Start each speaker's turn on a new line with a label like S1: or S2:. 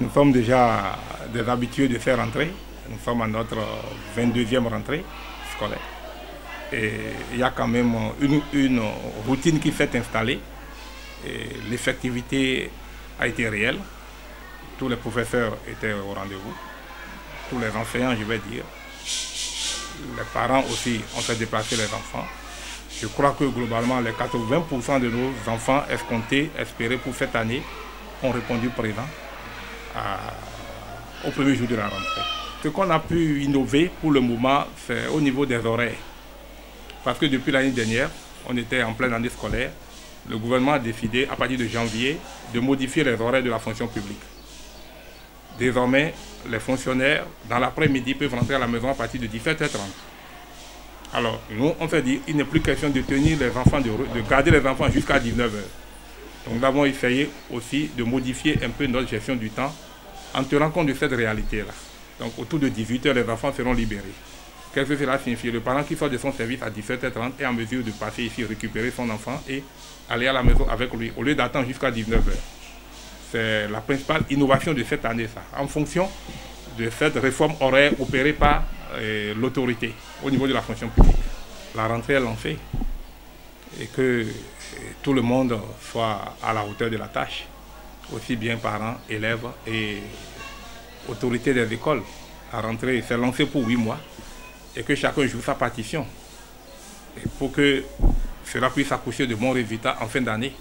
S1: Nous sommes déjà des habitués de ces rentrées. Nous sommes à notre 22e rentrée scolaire. Et il y a quand même une routine qui s'est installée. L'effectivité a été réelle. Tous les professeurs étaient au rendez-vous. Tous les enseignants, je vais dire. Les parents aussi ont fait déplacer les enfants. Je crois que globalement, les 80% de nos enfants escomptés, espérés pour cette année, ont répondu présent au premier jour de la rentrée. Ce qu'on a pu innover pour le moment, c'est au niveau des horaires. Parce que depuis l'année dernière, on était en pleine année scolaire. Le gouvernement a décidé, à partir de janvier, de modifier les horaires de la fonction publique. Désormais, les fonctionnaires, dans l'après-midi, peuvent rentrer à la maison à partir de 17h30. Alors, nous, on s'est dit, il n'est plus question de tenir les enfants, de garder les enfants jusqu'à 19h. Donc, nous avons essayé aussi de modifier un peu notre gestion du temps en tenant compte de cette réalité-là. Donc, autour de 18h, les enfants seront libérés. Qu'est-ce que cela signifie? Le parent qui sort de son service à 17h30 est en mesure de passer ici, récupérer son enfant et aller à la maison avec lui, au lieu d'attendre jusqu'à 19h. C'est la principale innovation de cette année, ça, en fonction de cette réforme horaire opérée par l'autorité au niveau de la fonction publique. La rentrée est lancée et que tout le monde soit à la hauteur de la tâche, aussi bien parents, élèves et autorités des écoles. La rentrée s'est lancée pour 8 mois et que chacun joue sa partition et pour que cela puisse accoucher de bons résultats en fin d'année.